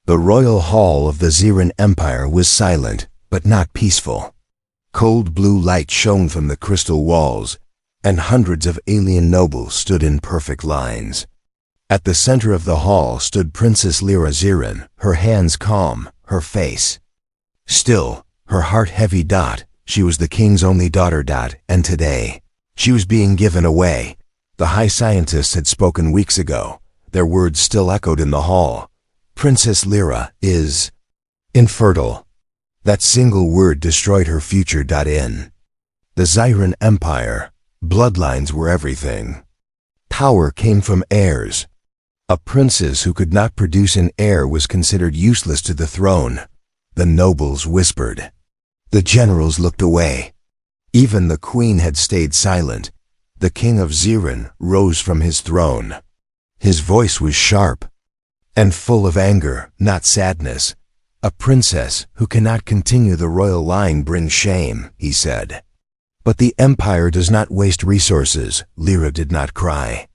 The royal hall of the Xiran Empire was silent, but not peaceful. Cold blue light shone from the crystal walls, and hundreds of alien nobles stood in perfect lines. At the center of the hall stood Princess Lyra Xiran, her hands calm, her face still, her heart heavy. She was the king's only daughter. And today, she was being given away. The high scientists had spoken weeks ago. Their words still echoed in the hall. Princess Lyra is infertile. That single word destroyed her future. In the Xiran Empire, bloodlines were everything. Power came from heirs. A princess who could not produce an heir was considered useless to the throne. The nobles whispered. The generals looked away. Even the queen had stayed silent. The king of Xiran rose from his throne. His voice was sharp and full of anger, not sadness. A princess who cannot continue the royal line brings shame, he said. But the empire does not waste resources. Lyra did not cry.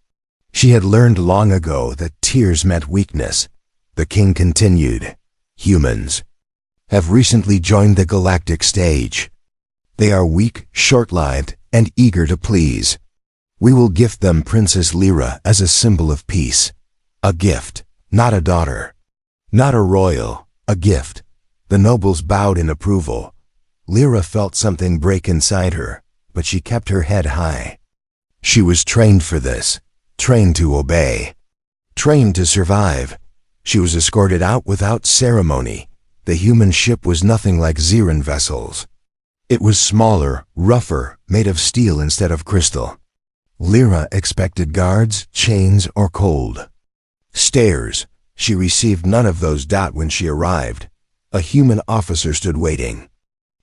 She had learned long ago that tears meant weakness. The king continued. Humans have recently joined the galactic stage. They are weak, short-lived, and eager to please. We will gift them Princess Lyra as a symbol of peace. A gift, not a daughter. Not a royal, a gift. The nobles bowed in approval. Lyra felt something break inside her, but she kept her head high. She was trained for this, trained to obey, trained to survive. She was escorted out without ceremony. The human ship was nothing like Xiran vessels. It was smaller, rougher, made of steel instead of crystal. Lyra expected guards, chains, or cold stares. She received none of those. When she arrived, a human officer stood waiting.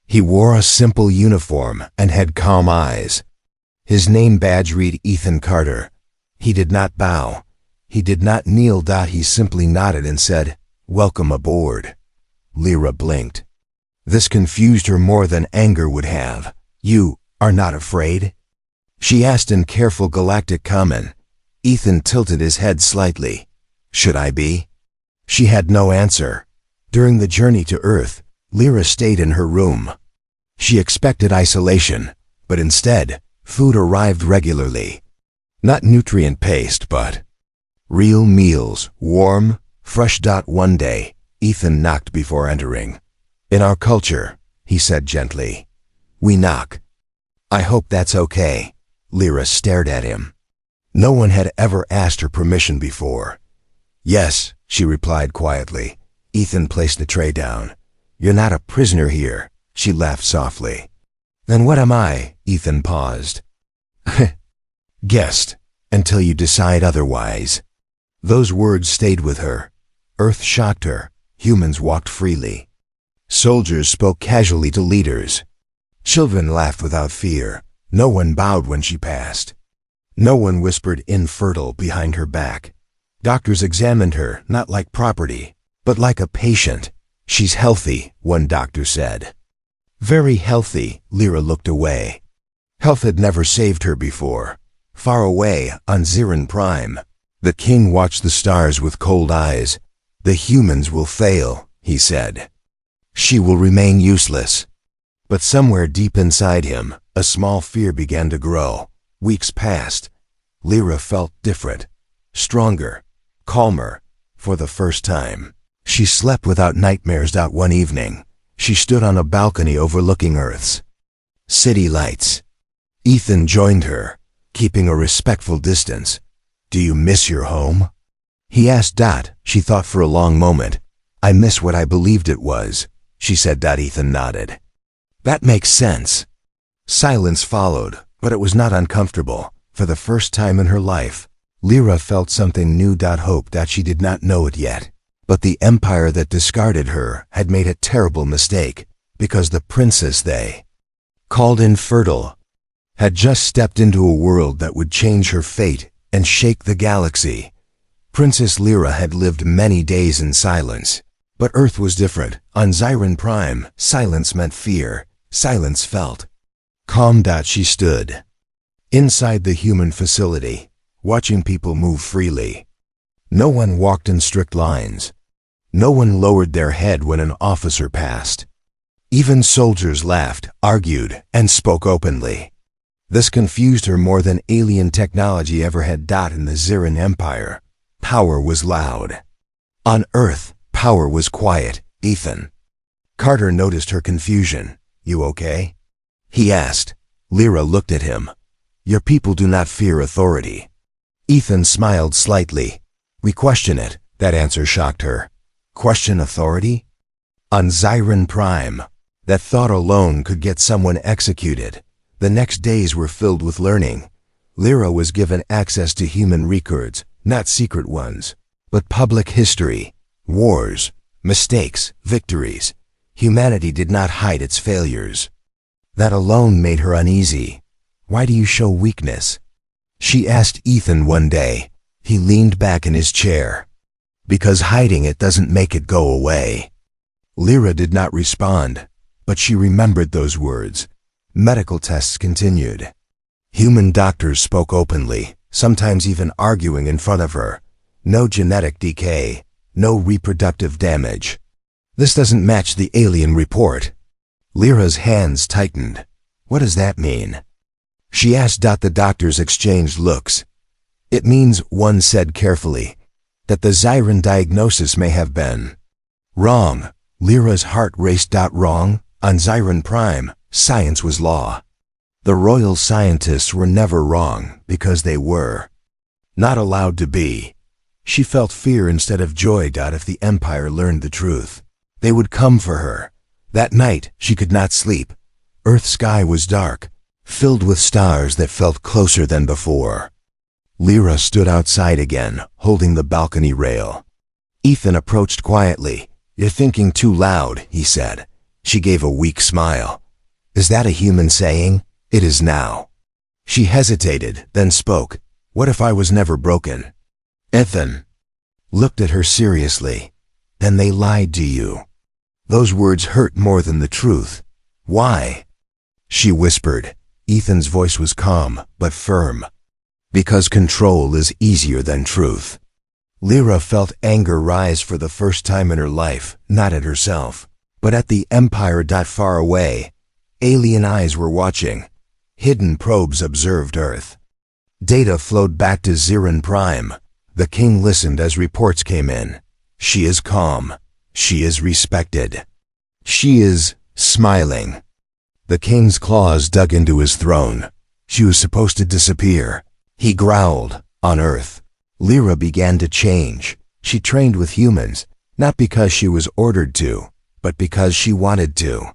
He wore a simple uniform and had calm eyes. His name badge read Ethan Carter. He did not bow. He did not kneel. He simply nodded and said, "Welcome aboard." Lyra blinked. This confused her more than anger would have. "You are not afraid?" she asked in careful Galactic common. Ethan tilted his head slightly. "Should I be?" She had no answer. During the journey to Earth, Lyra stayed in her room. She expected isolation, but instead, food arrived regularly. Not nutrient-paced, but real meals, warm, fresh. One day, Ethan knocked before entering. "In our culture," he said gently, "we knock." "I hope that's okay." Lyra stared at him. No one had ever asked her permission before. "Yes," she replied quietly. Ethan placed the tray down. "You're not a prisoner here," she laughed softly. "Then what am I?" Ethan paused. "Guest, until you decide otherwise." Those words stayed with her. Earth shocked her. Humans walked freely. Soldiers spoke casually to leaders. Children laughed without fear. No one bowed when she passed. No one whispered infertile behind her back. Doctors examined her, not like property, but like a patient. "She's healthy," one doctor said. Very healthy. Lyra looked away. Health had never saved her before. Far away, on Xiran Prime, the king watched the stars with cold eyes. "The humans will fail," he said. "She will remain useless." But somewhere deep inside him, a small fear began to grow. Weeks passed. Lyra felt different, stronger, calmer. For the first time, she slept without nightmares. One evening, she stood on a balcony overlooking Earth's city lights. Ethan joined her, keeping a respectful distance. "Do you miss your home?" he asked. She thought for a long moment. "I miss what I believed it was," she said. Ethan nodded. "That makes sense." Silence followed, but it was not uncomfortable. For the first time in her life, Lyra felt something new. Hope that she did not know it yet. But the empire that discarded her had made a terrible mistake, because the princess they called infertile had just stepped into a world that would change her fate and shake the galaxy. Princess Lyra had lived many days in silence. But Earth was different. On Xiran Prime, silence meant fear. Silence felt calm. She stood inside the human facility, watching people move freely. No one walked in strict lines. No one lowered their head when an officer passed. Even soldiers laughed, argued, and spoke openly. This confused her more than alien technology ever had. In the Ziran Empire, power was loud. On Earth, power was quiet. Ethan. Carter noticed her confusion. "You okay?" he asked. Lyra looked at him. "Your people do not fear authority." Ethan smiled slightly. "We question it." That answer shocked her. Question authority? On Ziran Prime. That thought alone could get someone executed. The next days were filled with learning. Lyra was given access to human records, not secret ones, but public history, wars, mistakes, victories. Humanity did not hide its failures. That alone made her uneasy. "Why do you show weakness?" she asked Ethan one day. He leaned back in his chair. "Because hiding it doesn't make it go away." Lyra did not respond, but she remembered those words. Medical tests continued. Human doctors spoke openly, sometimes even arguing in front of her. No genetic decay, no reproductive damage. "This doesn't match the alien report." Lyra's hands tightened. "What does that mean?" she asked. The doctors exchanged looks. "It means," one said carefully, "that the Ziran diagnosis may have been wrong." Lyra's heart raced. Wrong? On Ziran Prime, science was law. The royal scientists were never wrong because they were not allowed to be. She felt fear instead of joy. If the Empire learned the truth, they would come for her. That night, she could not sleep. Earth's sky was dark, filled with stars that felt closer than before. Lyra stood outside again, holding the balcony rail. Ethan approached quietly. "You're thinking too loud," he said. She gave a weak smile. "Is that a human saying?" "It is now." She hesitated, then spoke. "What if I was never broken?" Ethan looked at her seriously. "Then they lied to you." Those words hurt more than the truth. "Why?" she whispered. Ethan's voice was calm, but firm. "Because control is easier than truth." Lyra felt anger rise for the first time in her life, not at herself, but at the Empire. Far away, alien eyes were watching. Hidden probes observed Earth. Data flowed back to Ziran Prime. The king listened as reports came in. "She is calm. She is respected. She is smiling." The king's claws dug into his throne. She was supposed to disappear. He growled. On Earth, Lyra began to change. She trained with humans, not because she was ordered to, but because she wanted to.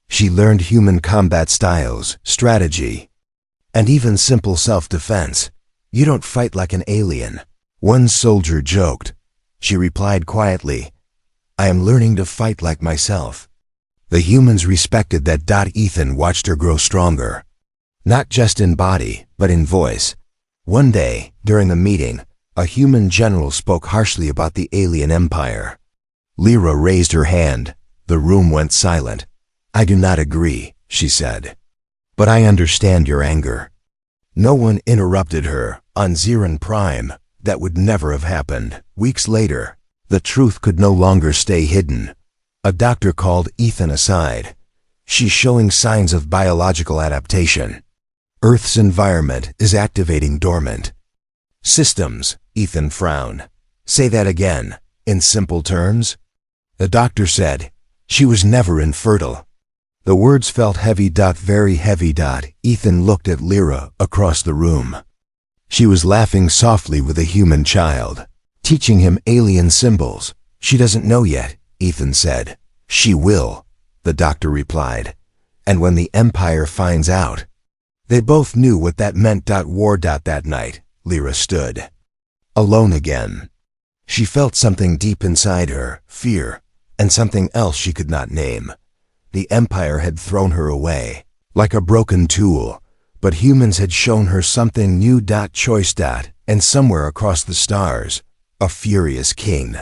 She learned human combat styles, strategy, and even simple self-defense. "You don't fight like an alien," one soldier joked. She replied quietly, "I am learning to fight like myself." The humans respected that. Ethan watched her grow stronger, not just in body, but in voice. One day, during a meeting, a human general spoke harshly about the alien empire. Lyra raised her hand. The room went silent. "I do not agree," she said, "but I understand your anger." No one interrupted her. On Ziran Prime, that would never have happened. Weeks later, the truth could no longer stay hidden. A doctor called Ethan aside. "She's showing signs of biological adaptation. Earth's environment is activating dormant systems." Ethan frowned. "Say that again, in simple terms." The doctor said, "She was never infertile." The words felt heavy. Very heavy. Ethan looked at Lyra across the room. She was laughing softly with a human child, teaching him alien symbols. "She doesn't know yet," Ethan said. "She will," the doctor replied. "And when the Empire finds out." They both knew what that meant. War. That night, Lyra stood alone again. She felt something deep inside her, fear, and something else she could not name. The Empire had thrown her away, like a broken tool, but humans had shown her something new. Choice. And somewhere across the stars, a furious king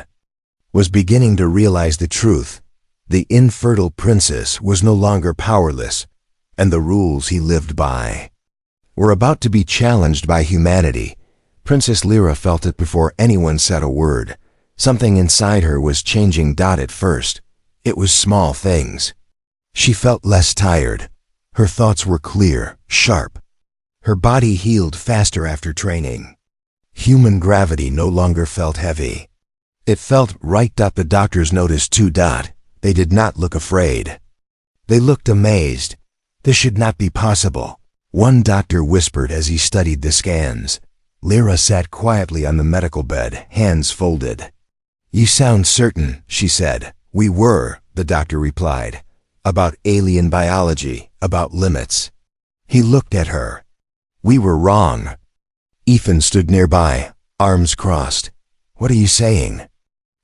was beginning to realize the truth. The infertile princess was no longer powerless, and the rules he lived by were about to be challenged by humanity. Princess Lyra felt it before anyone said a word. Something inside her was changing. At first, it was small things. She felt less tired. Her thoughts were clear, sharp. Her body healed faster after training. Human gravity no longer felt heavy. It felt right. The doctors noticed too. They did not look afraid. They looked amazed. This should not be possible. One doctor whispered as he studied the scans. Lyra sat quietly on the medical bed, hands folded. "You sound certain," she said. "We were," the doctor replied. "About alien biology, about limits." He looked at her. "We were wrong." Ethan stood nearby, arms crossed. "What are you saying?"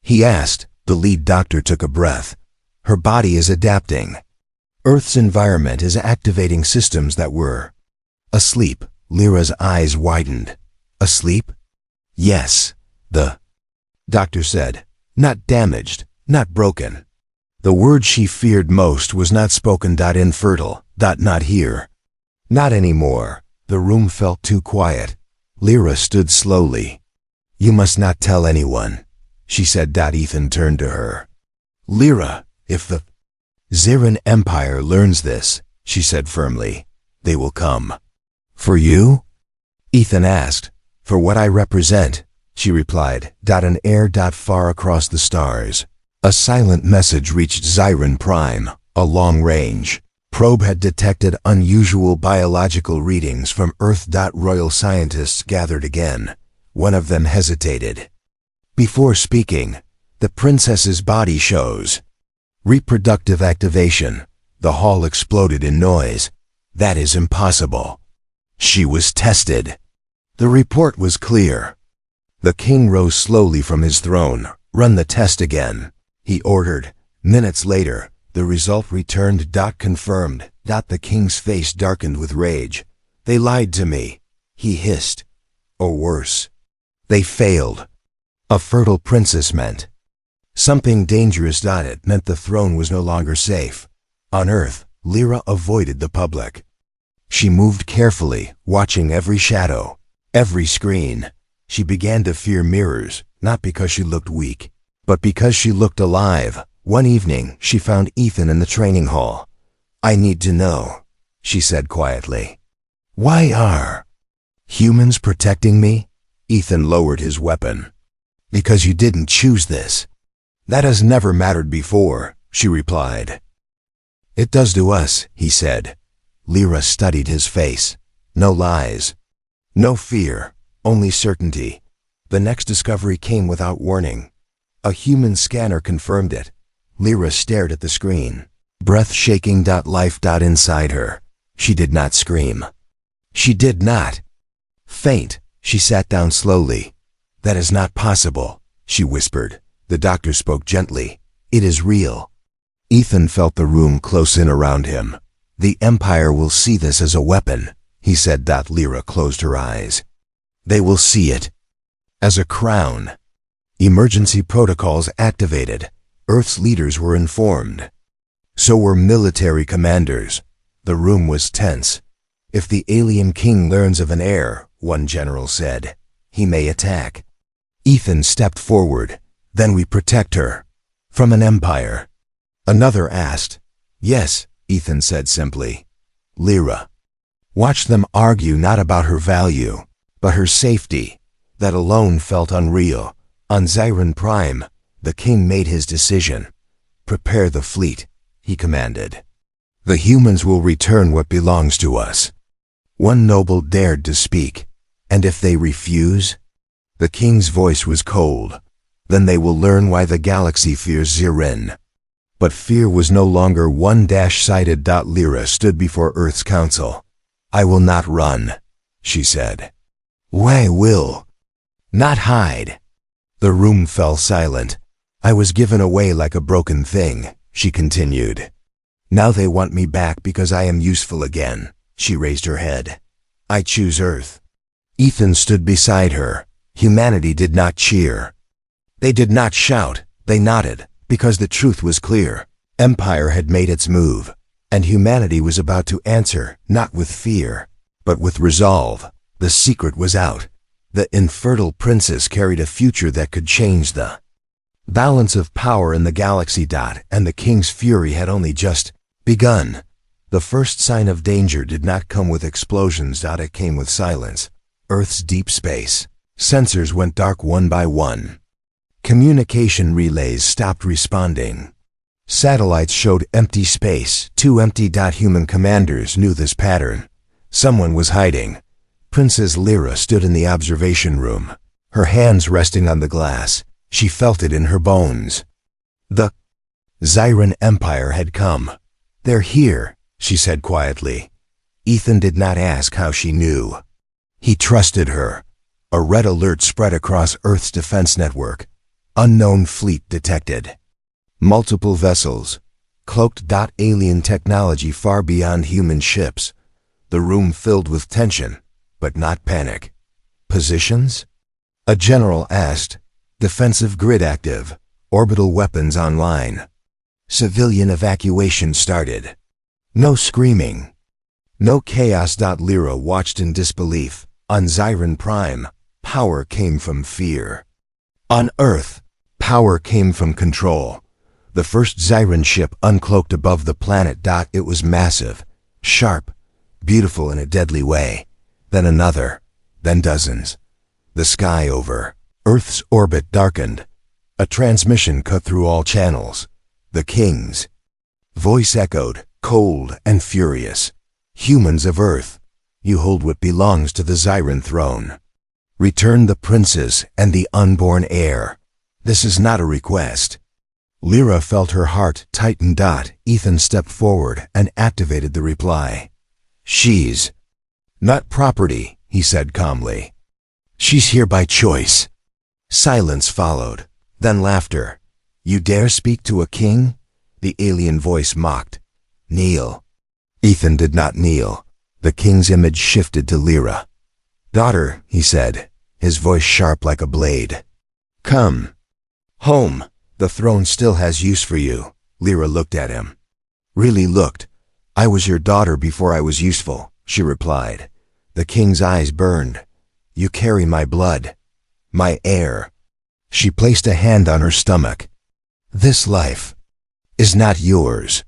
he asked. The lead doctor took a breath. "Her body is adapting. Earth's environment is activating systems that were asleep." Lyra's eyes widened. "Asleep?" "Yes," the doctor said. "Not damaged, not broken." The word she feared most was not spoken. Infertile. Not here. Not anymore. The room felt too quiet. Lyra stood slowly. "You must not tell anyone," she said. Ethan turned to her. "Lyra, if the Zirin Empire learns this," she said firmly, "they will come." "For you?" Ethan asked. "For what I represent," she replied. An air. Far across the stars, a silent message reached Zirin Prime. A long-range probe had detected unusual biological readings from Earth. Royal scientists gathered again. One of them hesitated. Before speaking, "The princess's body shows reproductive activation." The hall exploded in noise. "That is impossible." She was tested. The report was clear. The king rose slowly from his throne. "Run the test again," he ordered. Minutes later, the result returned. Confirmed. The king's face darkened with rage. "They lied to me," he hissed. "Or worse, they failed." A fertile princess meant something dangerous. It meant the throne was no longer safe. On Earth, Lyra avoided the public. She moved carefully, watching every shadow, every screen. She began to fear mirrors, not because she looked weak, but because she looked alive. One evening, she found Ethan in the training hall. "I need to know," she said quietly. "Why are humans protecting me?" Ethan lowered his weapon. "Because you didn't choose this." "That has never mattered before," she replied. "It does to us," he said. Lyra studied his face. No lies. No fear. Only certainty. The next discovery came without warning. A human scanner confirmed it. Lyra stared at the screen, breath shaking. Life. Inside her. She did not scream. She did not faint. She sat down slowly. "That is not possible," she whispered. The doctor spoke gently. "It is real." Ethan felt the room close in around him. "The Empire will see this as a weapon," he said. Lyra closed her eyes. "They will see it as a crown." Emergency protocols activated. Earth's leaders were informed. So were military commanders. The room was tense. "If the alien king learns of an heir," one general said, "he may attack." Ethan stepped forward. "Then we protect her from an empire?" Another asked. "Yes," Ethan said simply. "Lyra, watch them argue not about her value, but her safety." That alone felt unreal. On Zirin Prime, the king made his decision. "Prepare the fleet," he commanded. "The humans will return what belongs to us." One noble dared to speak. "And if they refuse?" The king's voice was cold. "Then they will learn why the galaxy fears Zirin." But fear was no longer one-sided. Lyra stood before Earth's council. "I will not run," she said. "I will not hide." The room fell silent. "I was given away like a broken thing," she continued. "Now they want me back because I am useful again." She raised her head. "I choose Earth." Ethan stood beside her. Humanity did not cheer. They did not shout. They nodded, because the truth was clear. Empire had made its move, and humanity was about to answer, not with fear, but with resolve. The secret was out. The infertile princess carried a future that could change the Balance of power in the galaxy. And the king's fury had only just begun. The first sign of danger did not come with explosions. It came with silence. Earth's deep space. Sensors went dark one by one. Communication relays stopped responding. Satellites showed empty space, too empty. Human commanders knew this pattern. Someone was hiding. Princess Lyra stood in the observation room, her hands resting on the glass. She felt it in her bones. The Zyran Empire had come. "They're here," she said quietly. Ethan did not ask how she knew. He trusted her. A red alert spread across Earth's defense network. Unknown fleet detected. Multiple vessels. Cloaked. Alien technology far beyond human ships. The room filled with tension, but not panic. Positions? A general asked. Defensive grid active. Orbital weapons online. Civilian evacuation started. No screaming. No chaos. Lyra watched in disbelief. On Zyran Prime, power came from fear. On Earth, power came from control. The first Zyran ship uncloaked above the planet. It was massive, sharp, beautiful in a deadly way. Then another, then dozens. The sky over Earth's orbit darkened. A transmission cut through all channels. The king's voice echoed, cold and furious. "Humans of Earth, you hold what belongs to the Zyran throne. Return the princes and the unborn heir. This is not a request." Lyra felt her heart tighten. Ethan stepped forward and activated the reply. "She's not property," he said calmly. "She's here by choice." Silence followed, then laughter. "You dare speak to a king?" The alien voice mocked. "Kneel." Ethan did not kneel. The king's image shifted to Lyra. "Daughter," he said, his voice sharp like a blade. "Come home. The throne still has use for you." Lyra looked at him. Really looked. "I was your daughter before I was useful," she replied. The king's eyes burned. "You carry my blood. My heir." She placed a hand on her stomach. "This life is not yours."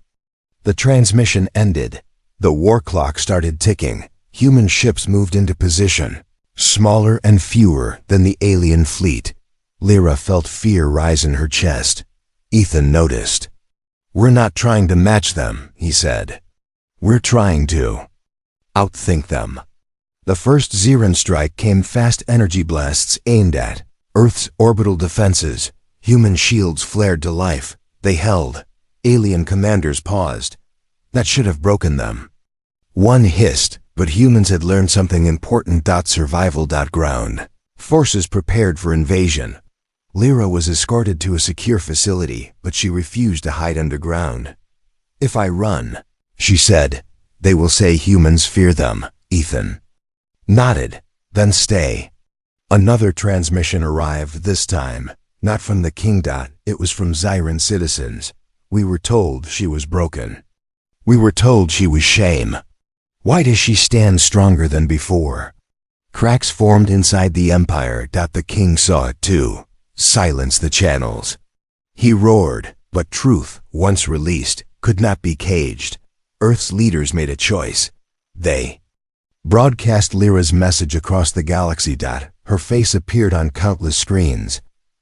The transmission ended. The war clock started ticking. Human ships moved into position, smaller and fewer than the alien fleet. Lyra felt fear rise in her chest. Ethan noticed. "We're not trying to match them," he said. "We're trying to outthink them." The first Zyran strike came. Fast energy blasts aimed at Earth's orbital defenses. Human shields flared to life. They held. Alien commanders paused. That should have broken them. One hissed, but humans had learned something important. Survival. Ground forces prepared for invasion. Lyra was escorted to a secure facility, but she refused to hide underground. "If I run," she said, "they will say humans fear them." Ethan nodded. "Then stay." Another transmission arrived, this time not from the king. It was from Zyran citizens. "We were told she was broken. We were told she was shame. Why does she stand stronger than before?" Cracks formed inside the Empire. The king saw it too. "Silence the channels," he roared. But truth, once released, could not be caged. Earth's leaders made a choice. They broadcast Lyra's message across the galaxy. Her face appeared on countless screens.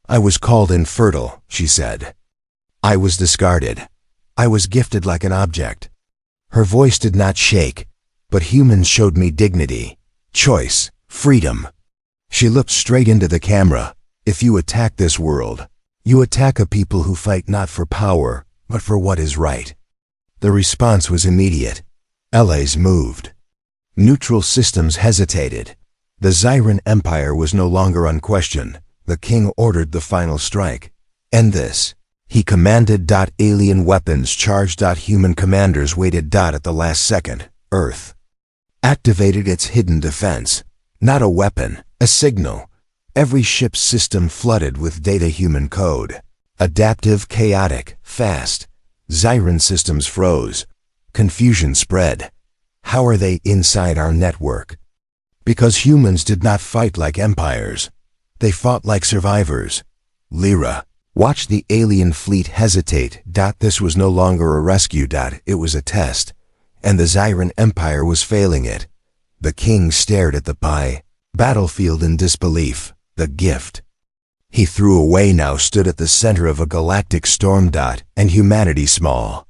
"I was called infertile," she said. "I was discarded. I was gifted like an object." Her voice did not shake, but humans showed me dignity, choice, freedom. She looked straight into the camera. "If you attack this world, you attack a people who fight not for power, but for what is right." The response was immediate. LAs moved. Neutral systems hesitated. The Zyran Empire was no longer unquestioned. The king ordered the final strike. "End this," he commanded. Alien weapons charged. Human commanders waited. At the last second, Earth activated its hidden defense. Not a weapon, a signal. Every ship's system flooded with data, human code. Adaptive, chaotic, fast. Zyran systems froze. Confusion spread. How are they inside our network? Because humans did not fight like empires. They fought like survivors. Lyra Watch the alien fleet hesitate. This was no longer a rescue. It was a test, and the Zyran Empire was failing it. The king stared at the battlefield in disbelief. The gift he threw away now stood at the center of a galactic storm. And humanity small.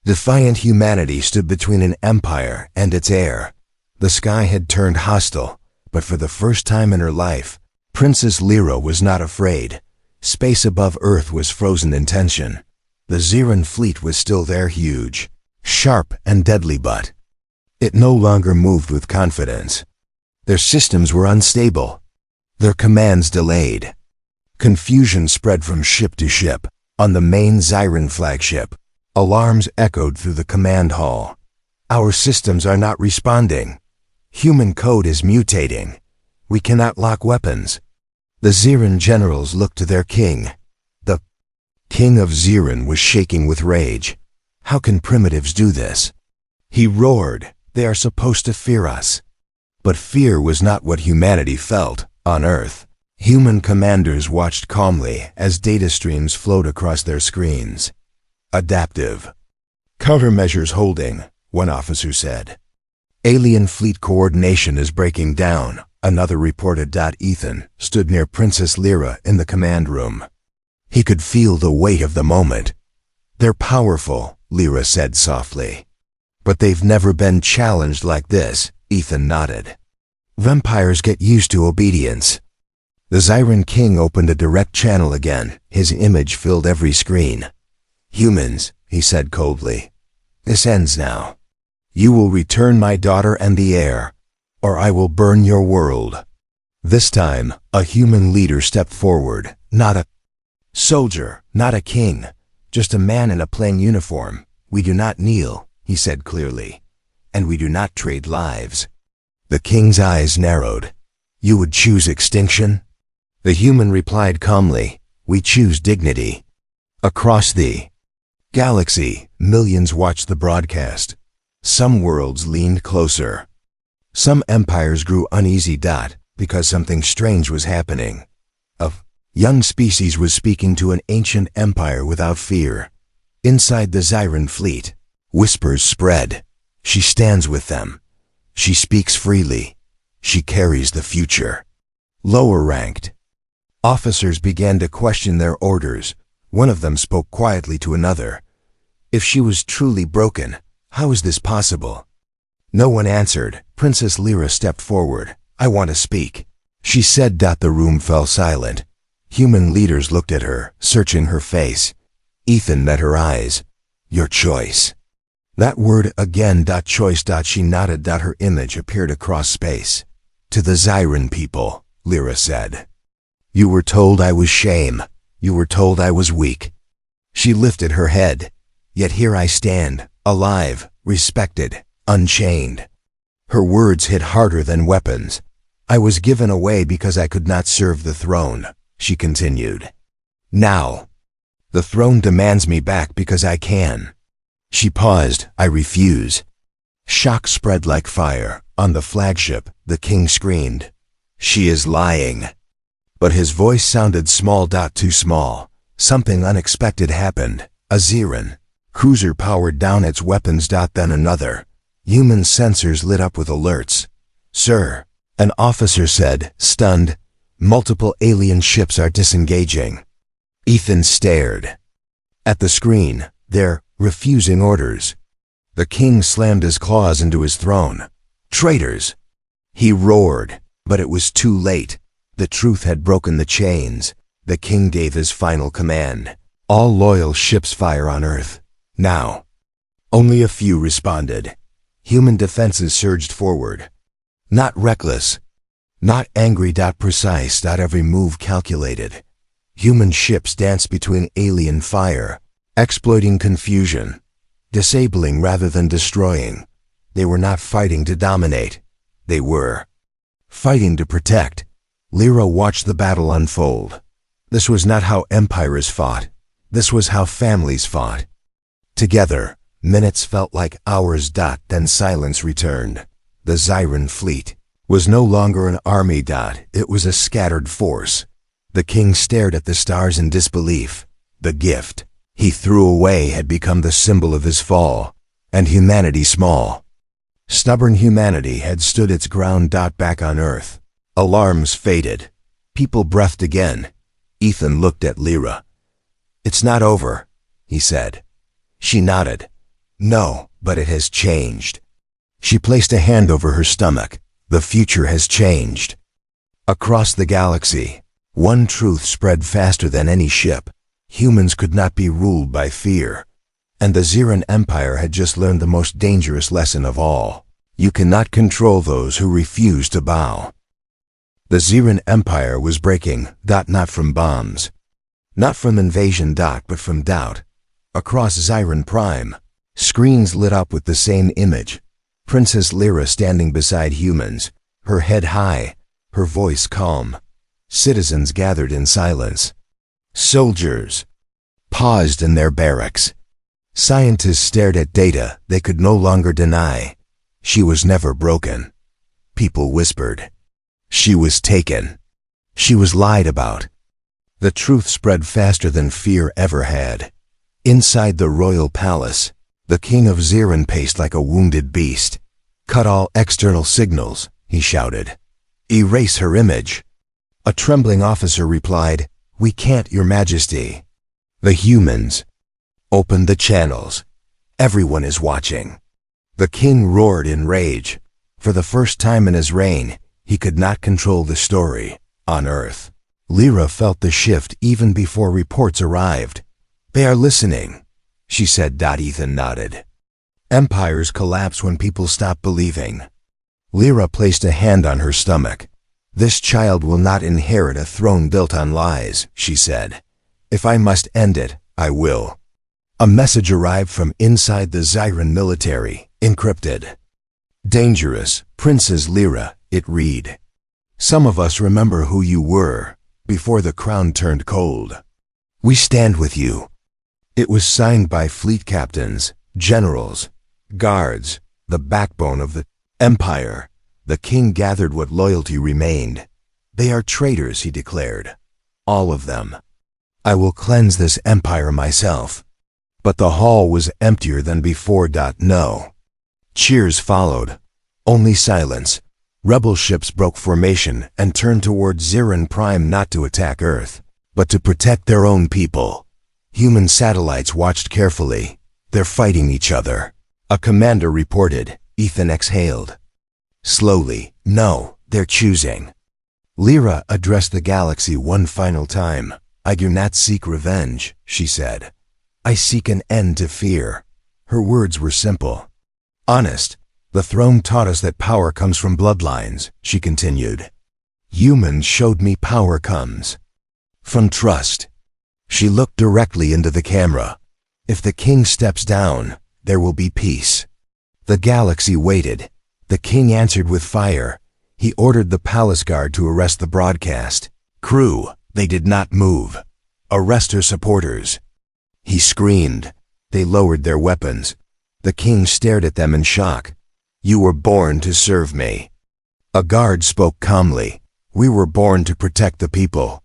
Defiant humanity stood between an empire and its heir. The sky had turned hostile, but for the first time in her life, Princess Lyra was not afraid. Space above Earth was frozen in tension. The Zyran fleet was still there, huge, sharp and deadly, but it no longer moved with confidence. Their systems were unstable, their commands delayed. Confusion spread from ship to ship. On the main Zyran flagship, alarms echoed through the command hall. Our systems are not responding. Human code is mutating. We cannot lock weapons. The Zyran generals looked to their king. The king of Zyran was shaking with rage. How can primitives do this? He roared. They are supposed to fear us. But fear was not what humanity felt on Earth. Human commanders watched calmly as data streams flowed across their screens. Adaptive countermeasures holding, one officer said. Alien fleet coordination is breaking down, another reported. Ethan stood near Princess Lyra in the command room. He could feel the weight of the moment. They're powerful, Lyra said softly. But they've never been challenged like this, Ethan nodded. Vampires get used to obedience. The Zyran king opened a direct channel again. His image filled every screen. Humans, he said coldly. This ends now. You will return my daughter and the heir, or I will burn your world. This time, a human leader stepped forward, not a soldier, not a king, just a man in a plain uniform. We do not kneel, he said clearly, and we do not trade lives. The king's eyes narrowed. You would choose extinction? The human replied calmly, we choose dignity. Across the galaxy, millions watched the broadcast. Some worlds leaned closer. Some empires grew uneasy. Because something strange was happening. A young species was speaking to an ancient empire without fear. Inside the Zyran fleet, whispers spread. She stands with them. She speaks freely. She carries the future. Lower ranked officers began to question their orders. One of them spoke quietly to another. If she was truly broken, how is this possible? No one answered. Princess Lyra stepped forward. I want to speak, she said. The room fell silent. Human leaders looked at her, searching her face. Ethan met her eyes. Your choice. That word again. Choice. She nodded. Her image appeared across space. To the Zyran people, Lyra said. You were told I was shame. You were told I was weak. She lifted her head. Yet here I stand, alive, respected, unchained. Her words hit harder than weapons. I was given away because I could not serve the throne, she continued. Now, the throne demands me back because I can. She paused. I refuse. Shock spread like fire. On the flagship, the king screamed. She is lying. But his voice sounded small. Too small. Something unexpected happened. A Zyran cruiser powered down its weapons. Then another. Human sensors lit up with alerts. Sir, an officer said, stunned. Multiple alien ships are disengaging. Ethan stared at the screen. They're refusing orders. The king slammed his claws into his throne. Traitors! He roared, but it was too late. The truth had broken the chains. The king gave his final command. All loyal ships fire on Earth. Now. Only a few responded. Human defenses surged forward. Not reckless. Not angry. Precise. Every move calculated. Human ships danced between alien fire, exploiting confusion, disabling rather than destroying. They were not fighting to dominate. They were fighting to protect. Lyra watched the battle unfold. This was not how empires fought. This was how families fought. Together, minutes felt like hours. Then silence returned. The Zyran fleet was no longer an army. It was a scattered force. The king stared at the stars in disbelief. The gift he threw away had become the symbol of his fall, and humanity small. Stubborn humanity had stood its ground. Back on Earth, alarms faded. People breathed again. Ethan looked at Lyra. "It's not over," he said. She nodded. "No, but it has changed." She placed a hand over her stomach. "The future has changed." Across the galaxy, one truth spread faster than any ship. Humans could not be ruled by fear. And the Xeran Empire had just learned the most dangerous lesson of all. You cannot control those who refuse to bow. The Xeran Empire was breaking, not from bombs. Not from invasion, but from doubt. Across Xeran Prime, screens lit up with the same image. Princess Lyra standing beside humans, her head high, her voice calm. Citizens gathered in silence. Soldiers paused in their barracks. Scientists stared at data they could no longer deny. She was never broken. People whispered. She was taken. She was lied about. The truth spread faster than fear ever had. Inside the royal palace, the king of Xeran paced like a wounded beast. "Cut all external signals," he shouted. "Erase her image." A trembling officer replied, "We can't, Your Majesty." The humans opened the channels. Everyone is watching. The king roared in rage. For the first time in his reign, he could not control the story. On Earth, Lyra felt the shift even before reports arrived. "They are listening," she said. Ethan nodded. Empires collapse when people stop believing. Lyra placed a hand on her stomach. "This child will not inherit a throne built on lies," she said. "If I must end it, I will." A message arrived from inside the Xeran military, encrypted. "Dangerous, Princess Lyra," it read. "Some of us remember who you were, before the crown turned cold. We stand with you." It was signed by fleet captains, generals, guards, the backbone of the empire. The king gathered what loyalty remained. "They are traitors," he declared. "All of them. I will cleanse this empire myself." But the hall was emptier than before. No. Cheers followed. Only silence. Rebel ships broke formation and turned toward Xeran Prime, not to attack Earth, but to protect their own people. Human satellites watched carefully. "They're fighting each other," a commander reported. Ethan exhaled. Slowly, "No, they're choosing." Lyra addressed the galaxy one final time. "I do not seek revenge," she said. "I seek an end to fear." Her words were simple. "Honest. The throne taught us that power comes from bloodlines," she continued. "Humans showed me power comes from trust." She looked directly into the camera. "If the king steps down, there will be peace." The galaxy waited. The king answered with fire. He ordered the palace guard to arrest the broadcast. "Crew, they did not move. Arrest her supporters." He screamed. They lowered their weapons. The king stared at them in shock. "You were born to serve me." A guard spoke calmly. "We were born to protect the people."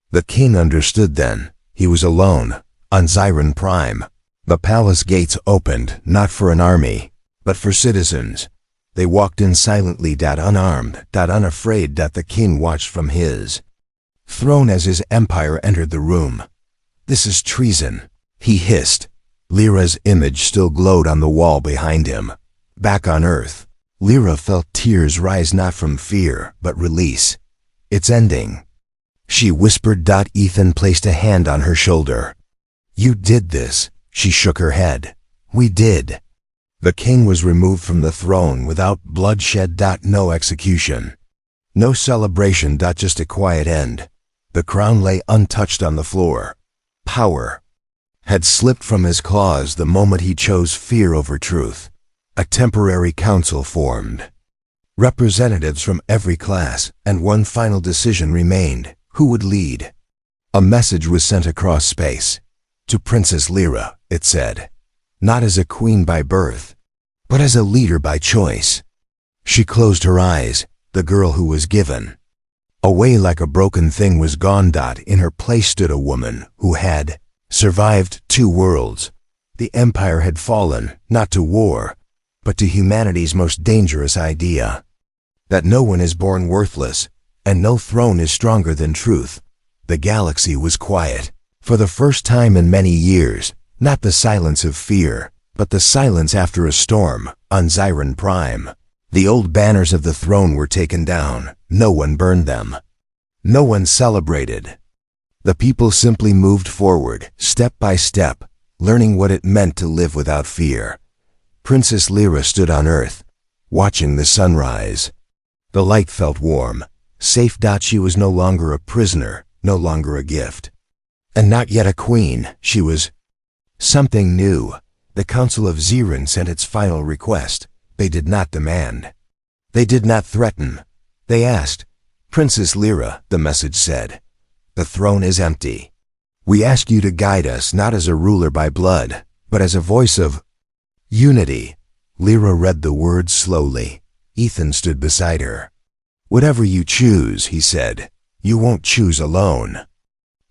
The king understood then. He was alone, on Xeran Prime. The palace gates opened, not for an army, but for citizens. They walked in silently, unarmed, unafraid. The king watched from his throne as his empire entered the room. "This is treason," he hissed. Lyra's image still glowed on the wall behind him. Back on Earth, Lyra felt tears rise, not from fear, but release. "It's ending," she whispered. Ethan placed a hand on her shoulder. "You did this." She shook her head. "We did." The king was removed from the throne without bloodshed. No execution. No celebration. Just a quiet end. The crown lay untouched on the floor. Power had slipped from his claws the moment he chose fear over truth. A temporary council formed. Representatives from every class, and one final decision remained. Who would lead? A message was sent across space. To Princess Lyra, it said. Not as a queen by birth, but as a leader by choice. She closed her eyes, the girl who was given Away like a broken thing was gone. In her place stood a woman who had survived 2 worlds. The empire had fallen, not to war, but to humanity's most dangerous idea. That no one is born worthless, and no throne is stronger than truth. The galaxy was quiet. For the first time in many years, not the silence of fear, but the silence after a storm, on Ziran Prime. The old banners of the throne were taken down. No one burned them. No one celebrated. The people simply moved forward, step by step, learning what it meant to live without fear. Princess Lyra stood on Earth, watching the sunrise. The light felt warm, safe. She was no longer a prisoner, no longer a gift. And not yet a queen. She was something new. The Council of Ziran sent its final request. They did not demand. They did not threaten. They asked, "Princess Lyra," the message said, "the throne is empty. We ask you to guide us not as a ruler by blood, but as a voice of unity." Lyra read the words slowly. Ethan stood beside her. "Whatever you choose," he said, "you won't choose alone."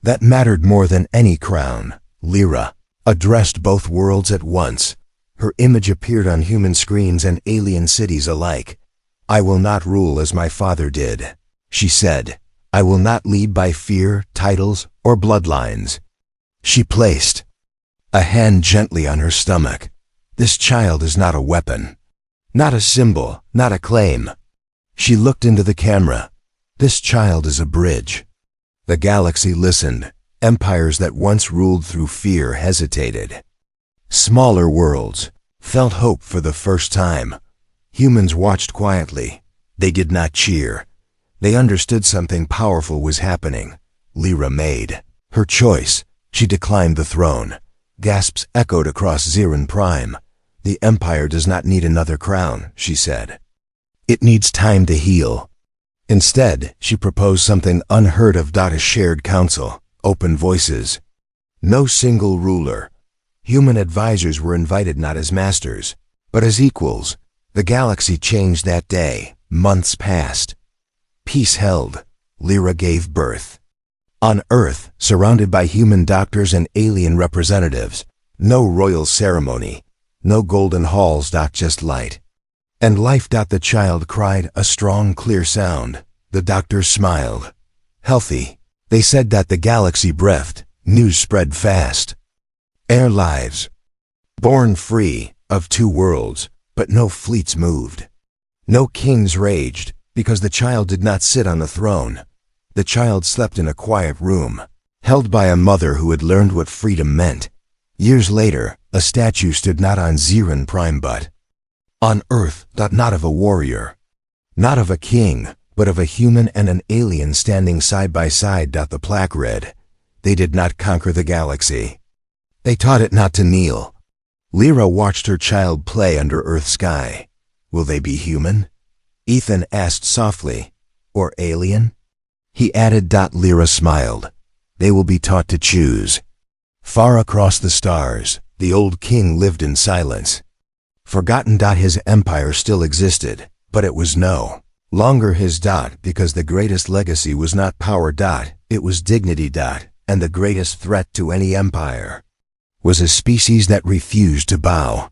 That mattered more than any crown. Lyra addressed both worlds at once. Her image appeared on human screens and alien cities alike. "I will not rule as my father did," she said. "I will not lead by fear, titles, or bloodlines." She placed a hand gently on her stomach. "This child is not a weapon, not a symbol, not a claim." She looked into the camera. "This child is a bridge." The galaxy listened. Empires that once ruled through fear hesitated. Smaller worlds felt hope for the first time. Humans watched quietly. They did not cheer. They understood something powerful was happening. Lyra made her choice. She declined the throne. Gasps echoed across Ziran Prime. "The Empire does not need another crown," she said. "It needs time to heal." Instead, she proposed something unheard of. A shared council, open voices. No single ruler. Human advisors were invited not as masters, but as equals. The galaxy changed that day. Months passed. Peace held. Lyra gave birth. On Earth, surrounded by human doctors and alien representatives. No royal ceremony. No golden halls. Just light. And life. The child cried, a strong, clear sound. The doctors smiled. Healthy. They said that the galaxy breathed. News spread fast. Heir lives. Born free, of 2 worlds, but no fleets moved. No kings raged, because the child did not sit on the throne. The child slept in a quiet room, held by a mother who had learned what freedom meant. Years later, a statue stood not on Ziran Prime but on Earth. Not of a warrior, not of a king, but of a human and an alien standing side by side. The plaque read, "They did not conquer the galaxy. They taught it not to kneel." Lyra watched her child play under Earth's sky. "Will they be human?" Ethan asked softly. "Or alien?" He added. Lyra smiled. "They will be taught to choose." Far across the stars, the old king lived in silence. Forgotten. His empire still existed, but it was no longer his. Because the greatest legacy was not power. It was dignity. And the greatest threat to any empire was a species that refused to bow.